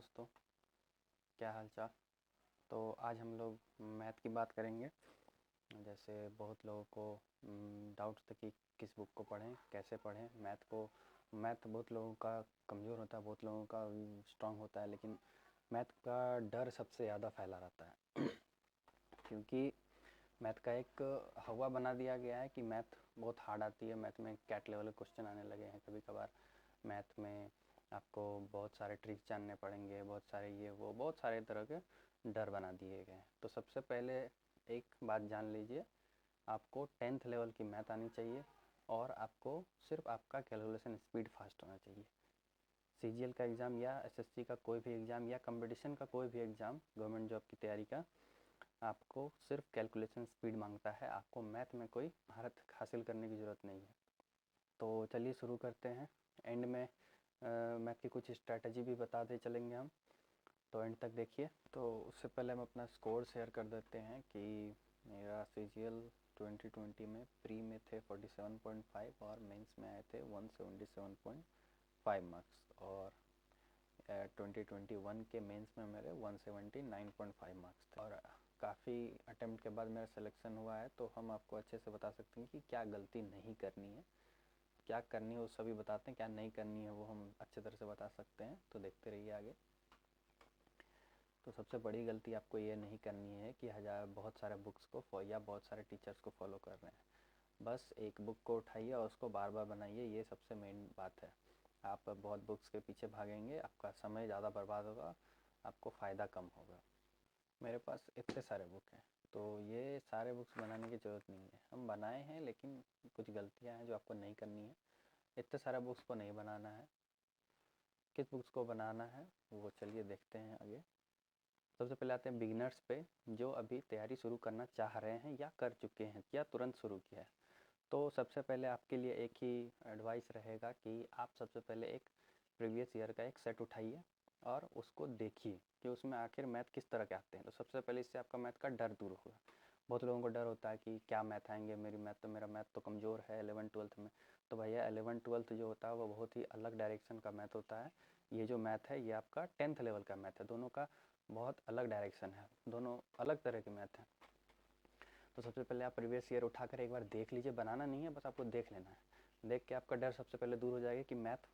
दोस्तों, क्या हाल चाल। तो आज हम लोग मैथ की बात करेंगे। जैसे बहुत लोगों को डाउट्स थे कि किस बुक को पढ़ें, कैसे पढ़ें मैथ को। मैथ बहुत लोगों का कमज़ोर होता है, बहुत लोगों का स्ट्रांग होता है, लेकिन मैथ का डर सबसे ज़्यादा फैला रहता है क्योंकि मैथ का एक हवा बना दिया गया है कि मैथ बहुत हार्ड आती है। मैथ में कैट लेवल के क्वेश्चन आने लगे हैं कभी कभार। मैथ में आपको बहुत सारे ट्रिक्स जानने पड़ेंगे, बहुत सारे ये वो बहुत सारे तरह के डर बना दिए गए हैं। तो सबसे पहले एक बात जान लीजिए, आपको 10th लेवल की मैथ आनी चाहिए और आपको सिर्फ आपका कैलकुलेशन स्पीड फास्ट होना चाहिए। सीजीएल का एग्ज़ाम या एसएससी का कोई भी एग्ज़ाम या कंपटीशन का कोई भी एग्ज़ाम, गवर्नमेंट जॉब की तैयारी का, आपको सिर्फ कैलकुलेशन स्पीड मांगता है। आपको मैथ में कोई महारत हासिल करने की ज़रूरत नहीं है। तो चलिए शुरू करते हैं। एंड में मैथ की कुछ स्ट्रैटेजी भी बताते चलेंगे हम, तो एंड तक देखिए। तो उससे पहले हम अपना स्कोर शेयर कर देते हैं कि मेरा सीजीएल 2020 में प्री में थे 47.5 और मेंस में आए थे 177.5 मार्क्स, और 2021 के मेंस में मेरे 179.5 मार्क्स थे। और काफ़ी अटेम्प्ट के बाद मेरा सिलेक्शन हुआ है, तो हम आपको अच्छे से बता सकते हैं कि क्या गलती नहीं करनी है, क्या करनी है वो सभी बताते हैं, क्या नहीं करनी है वो हम अच्छे तरह से बता सकते हैं। तो देखते रहिए आगे। तो सबसे बड़ी गलती आपको ये नहीं करनी है कि बहुत सारे बुक्स को या बहुत सारे टीचर्स को फॉलो कर रहे हैं। बस एक बुक को उठाइए और उसको बार बार बनाइए, ये सबसे मेन बात है। आप बहुत बुक्स के पीछे भागेंगे, आपका समय ज़्यादा बर्बाद होगा, आपको फ़ायदा कम होगा। मेरे पास इतने सारे बुक हैं, तो ये सारे बुक्स बनाने की ज़रूरत नहीं है। हम बनाए हैं, लेकिन कुछ गलतियाँ हैं जो आपको नहीं करनी है। इतने सारे बुक्स को नहीं बनाना है। किस बुक्स को बनाना है वो चलिए देखते हैं आगे। सबसे पहले आते हैं बिगिनर्स पे, जो अभी तैयारी शुरू करना चाह रहे हैं या कर चुके हैं या तुरंत शुरू किया है। तो सबसे पहले आपके लिए एक ही एडवाइस रहेगा कि आप सबसे पहले एक प्रीवियस ईयर का एक सेट उठाइए और उसको देखिए कि उसमें आखिर मैथ किस तरह के आते हैं। तो सबसे पहले इससे आपका मैथ का डर दूर होगा। बहुत लोगों को डर होता है कि क्या मैथ आएंगे, मेरा मैथ तो कमज़ोर है 11th-12th में। तो भैया 11th-12th जो होता है वो बहुत ही अलग डायरेक्शन का मैथ होता है। ये जो मैथ है ये आपका 10th लेवल का मैथ है। दोनों का बहुत अलग डायरेक्शन है, दोनों अलग तरह के मैथ हैं। तो सबसे पहले आप प्रीवियस ईयर उठाकर एक बार देख लीजिए। बनाना नहीं है, बस आपको देख लेना है। देख के आपका डर सबसे पहले दूर हो जाएगा कि मैथ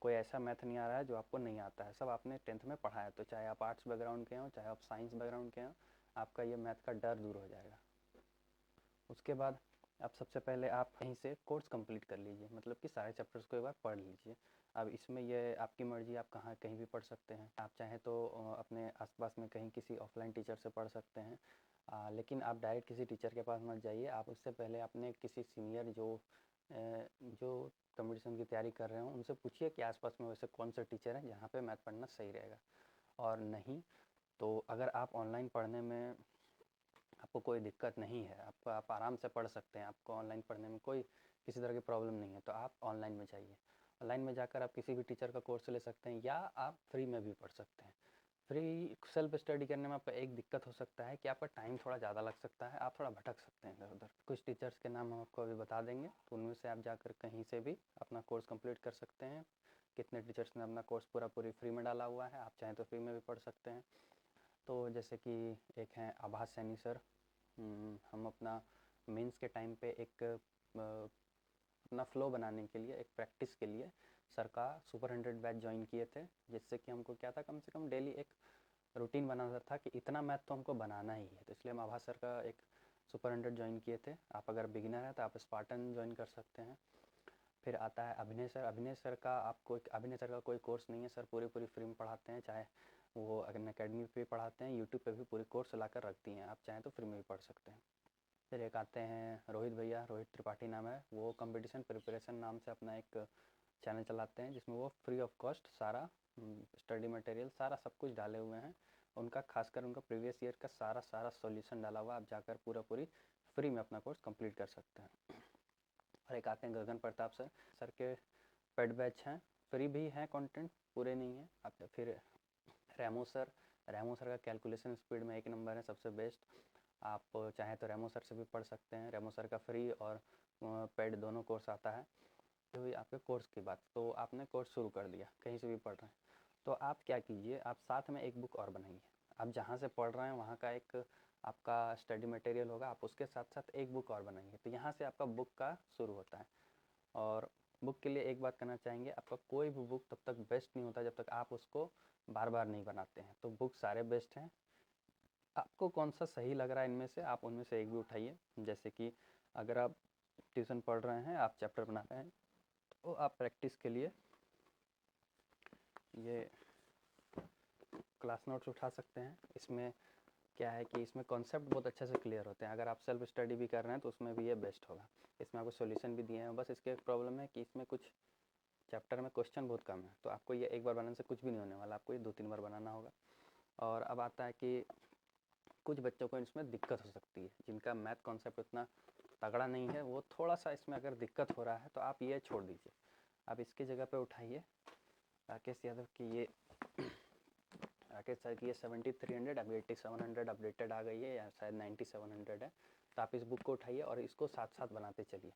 कोई ऐसा मैथ नहीं आ रहा है जो आपको नहीं आता है। सब आपने 10th में पढ़ा है, तो चाहे आप आर्ट्स बैकग्राउंड के हों चाहे आप साइंस बैकग्राउंड के हों, आपका ये मैथ का डर दूर हो जाएगा। उसके बाद आप सबसे पहले आप कहीं से कोर्स कंप्लीट कर लीजिए, मतलब कि सारे चैप्टर्स को एक बार पढ़ लीजिए। अब इसमें ये आपकी मर्ज़ी, आप कहीं भी पढ़ सकते हैं। आप चाहें तो अपने आसपास में कहीं किसी ऑफलाइन टीचर से पढ़ सकते हैं, लेकिन आप डायरेक्ट किसी टीचर के पास मत जाइए। आप उससे पहले अपने किसी सीनियर जो कंपटीशन की तैयारी कर रहे हो उनसे पूछिए कि आसपास में वैसे कौन सा टीचर है जहाँ पे मैथ पढ़ना सही रहेगा। और नहीं तो अगर आप ऑनलाइन पढ़ने में आपको कोई दिक्कत नहीं है, आप आराम से पढ़ सकते हैं, आपको ऑनलाइन पढ़ने में कोई किसी तरह की प्रॉब्लम नहीं है, तो आप ऑनलाइन में जाइए। ऑनलाइन में जाकर आप किसी भी टीचर का कोर्स ले सकते हैं या आप फ्री में भी पढ़ सकते हैं। फ्री सेल्फ स्टडी करने में आपका एक दिक्कत हो सकता है कि आपका टाइम थोड़ा ज़्यादा लग सकता है, आप थोड़ा भटक सकते हैं इधर उधर। कुछ टीचर्स के नाम हम आपको अभी बता देंगे, तो उनमें से आप जाकर कहीं से भी अपना कोर्स कंप्लीट कर सकते हैं। कितने टीचर्स ने अपना कोर्स पूरी फ्री में डाला हुआ है, आप चाहें तो फ्री में भी पढ़ सकते हैं। तो जैसे कि एक हैं आभास सैनी सर। हम अपना मेंस के टाइम पे एक अपना फ़्लो बनाने के लिए, एक प्रैक्टिस के लिए सर का सुपर 100 बैच ज्वाइन किए थे, जिससे कि हमको क्या था, कम से कम डेली एक रूटीन बनाना था कि इतना मैथ तो हमको बनाना ही है। तो इसलिए हम आभास सर का एक सुपर 100 ज्वाइन किए थे। आप अगर बिगिनर हैं तो आप स्पार्टन ज्वाइन कर सकते हैं। फिर आता है अभिनय सर। अभिनय सर का कोई कोर्स नहीं है, सर पूरी फ्री में पढ़ाते हैं। चाहे वो अकेडमी पे पढ़ाते हैं, यूट्यूब पे भी पूरी कोर्स लाकर रखती हैं, आप चाहें तो फ्री में भी पढ़ सकते हैं। फिर एक आते हैं रोहित भैया, रोहित त्रिपाठी नाम है। वो कंपटीशन प्रिपरेशन नाम से अपना एक चैनल चलाते हैं, जिसमें वो फ्री ऑफ कॉस्ट सारा स्टडी मटेरियल सारा सब कुछ डाले हुए हैं। उनका खासकर उनका प्रीवियस ईयर का सारा सॉल्यूशन डाला हुआ, आप जाकर पूरी फ्री में अपना कोर्स कंप्लीट कर सकते हैं। और एक आते हैं गगन प्रताप सर। सर के पेड बैच हैं, फ्री भी हैं, कंटेंट पूरे नहीं हैं। आप फिर रेमो सर का कैलकुलेशन स्पीड में एक नंबर है, सबसे बेस्ट। आप चाहें तो रेमो सर से भी पढ़ सकते हैं। रेमो सर का फ्री और पेड दोनों कोर्स आता है। तो ये आपके कोर्स की बात, तो आपने कोर्स शुरू कर दिया, कहीं से भी पढ़ रहे हैं, तो आप क्या कीजिए, आप साथ में एक बुक और बनाइए। आप जहाँ से पढ़ रहे हैं वहाँ का एक आपका स्टडी मटेरियल होगा, आप उसके साथ साथ एक बुक और बनाइए। तो यहाँ से आपका बुक का शुरू होता है। और बुक के लिए एक बात करना चाहेंगे, आपका कोई भी बुक तब तक बेस्ट नहीं होता जब तक आप उसको बार बार नहीं बनाते हैं। तो बुक सारे बेस्ट हैं, आपको कौन सा सही लग रहा है इनमें से आप उनमें से एक भी उठाइए। जैसे कि अगर आप ट्यूशन पढ़ रहे हैं, आप चैप्टर बना रहे हैं, तो आप प्रैक्टिस के लिए ये क्लास नोट्स उठा सकते हैं। इसमें क्या है कि इसमें कॉन्सेप्ट बहुत अच्छे से क्लियर होते हैं। अगर आप सेल्फ स्टडी भी कर रहे हैं तो उसमें भी ये बेस्ट होगा। इसमें आपको सॉल्यूशन भी दिए हैं। बस इसके एक प्रॉब्लम है कि इसमें कुछ चैप्टर में क्वेश्चन बहुत कम है, तो आपको ये एक बार बनाने से कुछ भी नहीं होने वाला, आपको ये 2-3 बार बनाना होगा। और अब आता है कि कुछ बच्चों को इसमें दिक्कत हो सकती है, जिनका मैथ कॉन्सेप्ट उतना तगड़ा नहीं है, वो थोड़ा सा इसमें अगर दिक्कत हो रहा है तो आप ये छोड़ दीजिए। आप इसकी जगह पे उठाइए राकेश यादव की ये राकेश सर की ये 7300, अभी 8700 अपडेटेड आ गई है, या शायद 9700 है। तो आप इस बुक को उठाइए और इसको साथ साथ बनाते चलिए।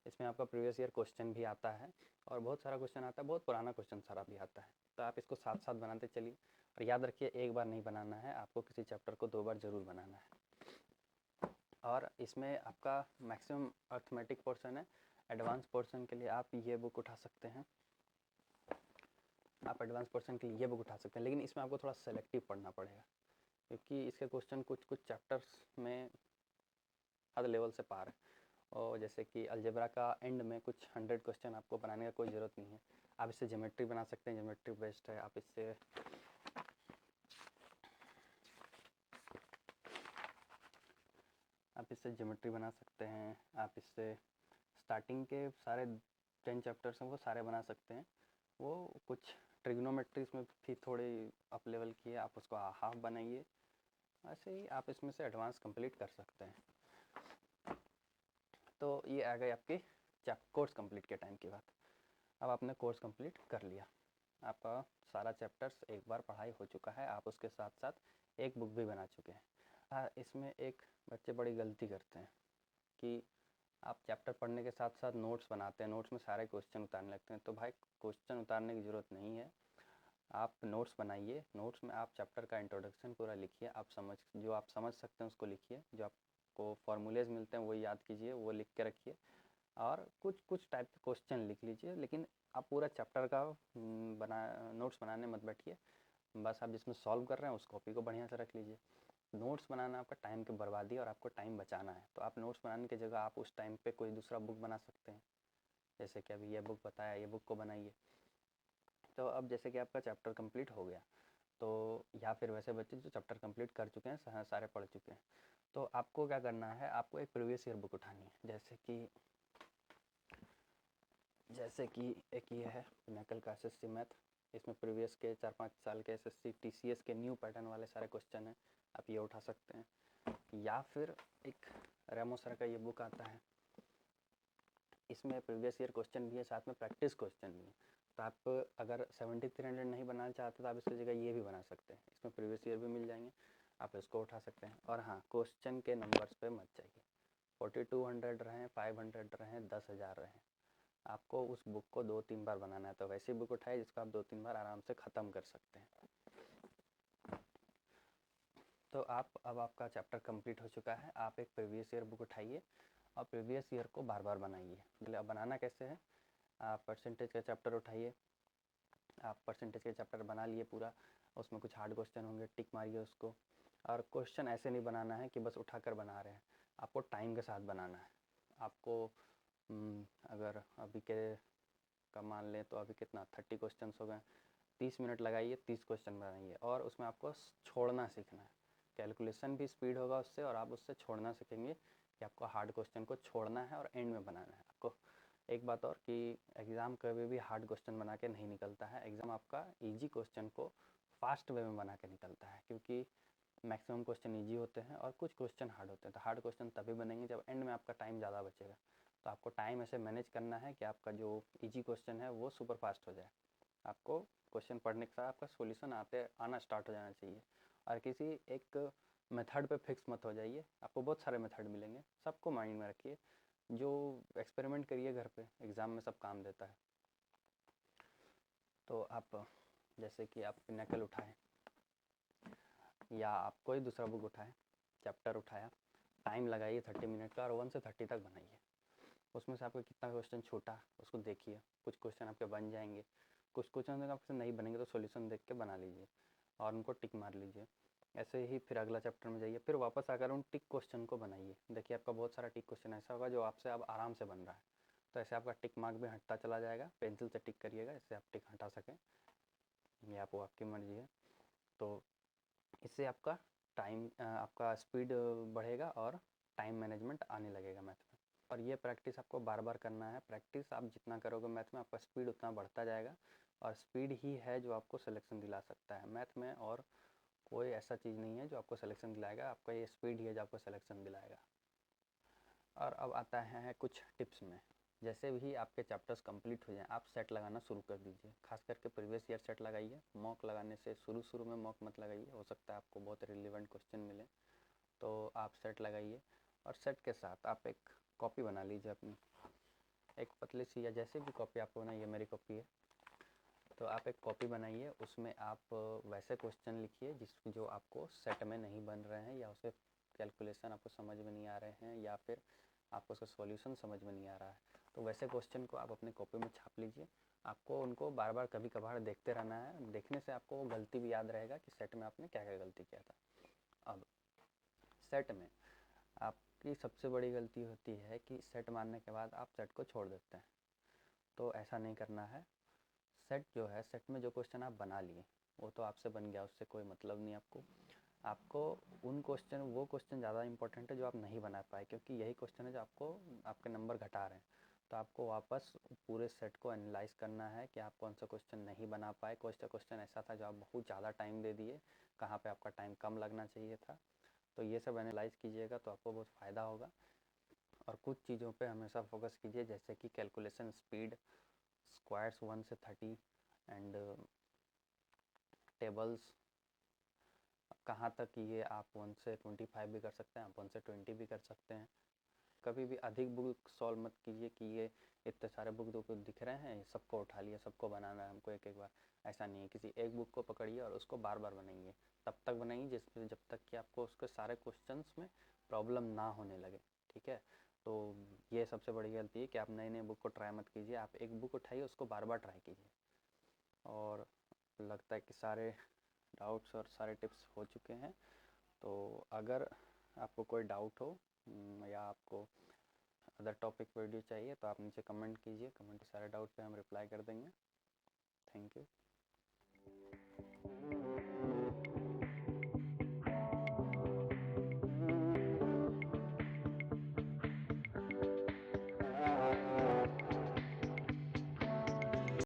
इसमें आपका प्रीवियस ईयर क्वेश्चन भी आता है और बहुत सारा क्वेश्चन आता है, बहुत पुराना क्वेश्चन सारा भी आता है। तो आप इसको साथ साथ बनाते चलिए। और याद रखिए, एक बार नहीं बनाना है, आपको किसी चैप्टर को 2 बार ज़रूर बनाना है। और इसमें आपका मैक्सिमम अर्थमेटिक पोर्शन है। एडवांस पोर्शन के लिए आप ये बुक उठा सकते हैं, आप एडवांस पोर्शन के लिए ये बुक उठा सकते हैं। लेकिन इसमें आपको थोड़ा सेलेक्टिव पढ़ना पड़ेगा, क्योंकि इसके क्वेश्चन कुछ कुछ चैप्टर्स में हद लेवल से पार है। और जैसे कि अलजेब्रा का एंड में कुछ 100 क्वेश्चन आपको बनाने का कोई ज़रूरत नहीं है। आप इससे ज्योमेट्री बना सकते हैं, ज्योमेट्री बेस्ट है। आप इससे ज्योमेट्री बना सकते हैं। आप इससे स्टार्टिंग के सारे 10 चैप्टर्स हैं वो सारे बना सकते हैं। वो कुछ ट्रिग्नोमेट्रीज में थी थोड़ी अप लेवल की है, आप उसको हाफ बनाइए। ऐसे ही आप इसमें से एडवांस कंप्लीट कर सकते हैं। तो ये आ गई आपकी कोर्स कंप्लीट के टाइम की बात। अब आपने कोर्स कंप्लीट कर लिया, आपका सारा चैप्टर्स एक बार पढ़ाई हो चुका है, आप उसके साथ साथ एक बुक भी बना चुके हैं। इसमें एक बच्चे बड़ी गलती करते हैं कि आप चैप्टर पढ़ने के साथ साथ नोट्स बनाते हैं, नोट्स में सारे क्वेश्चन उतारने लगते हैं। तो भाई, क्वेश्चन उतारने की ज़रूरत नहीं है, आप नोट्स बनाइए। नोट्स में आप चैप्टर का इंट्रोडक्शन पूरा लिखिए, जो आप समझ सकते हैं उसको लिखिए, जो आपको फार्मूलेज मिलते हैं वो याद कीजिए, वो लिख के रखिए। और कुछ कुछ टाइप के क्वेश्चन लिख लीजिए, लेकिन आप पूरा चैप्टर का नोट्स बनाने मत बैठिए। बस आप जिसमें सॉल्व कर रहे हैं उस कॉपी को बढ़िया से रख लीजिए। नोट्स बनाना आपका टाइम की बर्बादी और आपको टाइम बचाना है। तो आप नोट्स बनाने की जगह आप उस टाइम पे कोई दूसरा बुक बना सकते हैं। जैसे कि अभी ये बुक बताया, ये बुक को बनाइए। तो अब जैसे कि आपका चैप्टर कंप्लीट हो गया, तो या फिर वैसे बच्चे जो चैप्टर कंप्लीट कर चुके हैं, सारे पढ़ चुके हैं, तो आपको क्या करना है, आपको एक प्रीवियस ईयर बुक उठानी है। जैसे कि एक ये है पिनाकल का एसएससी मैथ। इसमें प्रीवियस के 4-5 साल के एसएससी टीसीएस के न्यू पैटर्न वाले सारे क्वेश्चन हैं, आप ये उठा सकते हैं। या फिर एक रेमो सर का ये बुक आता है, इसमें प्रीवियस ईयर क्वेश्चन भी है, साथ में प्रैक्टिस क्वेश्चन भी है। तो आप अगर 7300 नहीं बनाना चाहते तो आप इसकी जगह ये भी बना सकते हैं, इसमें प्रीवियस ईयर भी मिल जाएंगे, आप इसको उठा सकते हैं। और हाँ, क्वेश्चन के नंबर्स पे मत जाइए, 4200 रहें, 500 रहें, 10,000 रहें, आपको उस बुक को 2-3 बार बनाना है। तो वैसी बुक उठाए जिसको आप 2-3 बार आराम से ख़त्म कर सकते हैं। तो अब आपका चैप्टर कंप्लीट हो चुका है, आप एक प्रीवियस ईयर बुक उठाइए और प्रीवियस ईयर को बार बार बनाइए। मतलब अब बनाना कैसे है, आप परसेंटेज का चैप्टर उठाइए, आप परसेंटेज का चैप्टर बना लिए पूरा, उसमें कुछ हार्ड क्वेश्चन होंगे, टिक मारिए उसको। और क्वेश्चन ऐसे नहीं बनाना है कि बस उठाकर बना रहे हैं, आपको टाइम के साथ बनाना है। आपको अगर अभी के का मान लें तो अभी कितना 30 क्वेश्चन हो गए, 30 मिनट लगाइए, 30 क्वेश्चन बनाइए। और उसमें आपको छोड़ना सीखना है, कैलकुलेशन भी स्पीड होगा उससे, और आप उससे छोड़ना सीखेंगे कि आपको हार्ड क्वेश्चन को छोड़ना है और एंड में बनाना है। आपको एक बात और कि एग्ज़ाम कभी भी हार्ड क्वेश्चन बना के नहीं निकलता है, एग्ज़ाम आपका ईजी क्वेश्चन को फास्ट वे में बना के निकलता है, क्योंकि मैक्सिमम क्वेश्चन ईजी होते हैं और कुछ क्वेश्चन हार्ड होते हैं। तो हार्ड क्वेश्चन तभी बनेंगे जब एंड में आपका टाइम ज़्यादा बचेगा। तो आपको टाइम ऐसे मैनेज करना है कि आपका जो ईजी क्वेश्चन है वो सुपर फास्ट हो जाए। आपको क्वेश्चन पढ़ने के साथ आपका सॉल्यूशन आना स्टार्ट हो जाना चाहिए। और किसी एक मेथड पे फिक्स मत हो जाइए, आपको बहुत सारे मेथड मिलेंगे, सबको माइंड में रखिए, जो एक्सपेरिमेंट करिए घर पे, एग्ज़ाम में सब काम देता है। तो आप जैसे कि आप पिनाकल उठाएं या आप कोई दूसरा बुक उठाएं, चैप्टर उठाया, टाइम लगाइए 30 मिनट का और 1 से 30 तक बनाइए। उसमें से आपको कितना क्वेश्चन छूटा उसको देखिए, कुछ क्वेश्चन आपके बन जाएंगे, कुछ क्वेश्चन आपसे नहीं बनेंगे तो सॉल्यूशन देख के बना लीजिए और उनको टिक मार लीजिए। ऐसे ही फिर अगला चैप्टर में जाइए, फिर वापस आकर उन टिक क्वेश्चन को बनाइए। देखिए आपका बहुत सारा टिक क्वेश्चन ऐसा होगा जो आपसे अब आराम से बन रहा है, तो ऐसे आपका टिक मार्क भी हटता चला जाएगा। पेंसिल से टिक करिएगा, इससे आप टिक हटा सकें, ये आपकी मर्जी है। तो इससे आपका टाइम, आपका स्पीड बढ़ेगा और टाइम मैनेजमेंट आने लगेगा मैथ में। और ये प्रैक्टिस आपको बार बार करना है। प्रैक्टिस आप जितना करोगे मैथ में, आपका स्पीड उतना बढ़ता जाएगा और स्पीड ही है जो आपको सिलेक्शन दिला सकता है मैथ में। और कोई ऐसा चीज़ नहीं है जो आपको सिलेक्शन दिलाएगा, आपका ये स्पीड ही है जो आपको सिलेक्शन दिलाएगा। और अब आता है कुछ टिप्स में। जैसे भी आपके चैप्टर्स कंप्लीट हो जाएं, आप सेट लगाना शुरू कर दीजिए। खास करके प्रीवियस ईयर सेट लगाइए। मॉक लगाने से शुरू में मॉक मत लगाइए, हो सकता है आपको बहुत रिलेवेंट क्वेश्चन मिले, तो आप सेट लगाइए। और सेट के साथ आप एक कॉपी बना लीजिए अपनी, एक पतली सी या जैसे भी कॉपी आपको बनाइए, ये मेरी कॉपी है, तो आप एक कॉपी बनाइए। उसमें आप वैसे क्वेश्चन लिखिए जो आपको सेट में नहीं बन रहे हैं, या उसके कैलकुलेशन आपको समझ में नहीं आ रहे हैं, या फिर आपको उसका सॉल्यूशन समझ में नहीं आ रहा है, तो वैसे क्वेश्चन को आप अपने कॉपी में छाप लीजिए। आपको उनको बार बार कभी कभार देखते रहना है, देखने से आपको वो गलती भी याद रहेगा कि सेट में आपने क्या क्या गलती किया था। अब सेट में आपकी सबसे बड़ी गलती होती है कि सेट मारने के बाद आप सेट को छोड़ देते हैं, तो ऐसा नहीं करना है। सेट जो है, सेट में जो क्वेश्चन आप बना लिए वो तो आपसे बन गया, उससे कोई मतलब नहीं आपको वो क्वेश्चन ज़्यादा इंपॉर्टेंट है जो आप नहीं बना पाए, क्योंकि यही क्वेश्चन है जो आपको आपके नंबर घटा रहे हैं। तो आपको वापस पूरे सेट को एनालाइज करना है कि आप कौन सा क्वेश्चन नहीं बना पाए, कौन सा क्वेश्चन ऐसा था जो आप बहुत ज़्यादा टाइम दे दिए, कहाँ पे आपका टाइम कम लगना चाहिए था। तो ये सब एनालाइज कीजिएगा तो आपको बहुत फ़ायदा होगा। और कुछ चीज़ों पे हमेशा फोकस कीजिए, जैसे कि कैलकुलेशन स्पीड, स्क्वायर्स 1 से 30 एंड टेबल्स। कहाँ तक ये आप 1 से 25 भी कर सकते हैं, आप 1 से 20 भी कर सकते हैं। कभी भी अधिक बुक सॉल्व मत कीजिए कि ये इतने सारे बुक को दिख रहे हैं, सबको उठा लिया, सबको बनाना है हमको एक बार। ऐसा नहीं है, किसी एक बुक को पकड़िए और उसको बार बार बनाइए। तब तक बनाइए जब तक कि आपको उसके सारे क्वेश्चंस में प्रॉब्लम ना होने लगे, ठीक है। तो ये सबसे बड़ी गलती है कि आप नई बुक को ट्राई मत कीजिए। आप एक बुक उठाइए, उसको बार बार ट्राई कीजिए। और लगता है कि सारे डाउट्स और सारे टिप्स हो चुके हैं। तो अगर आपको कोई डाउट हो या आपको अदर टॉपिक वीडियो चाहिए तो आप नीचे कमेंट कीजिए। कमेंट के सारे डाउट पे हम रिप्लाई कर देंगे। Thank you.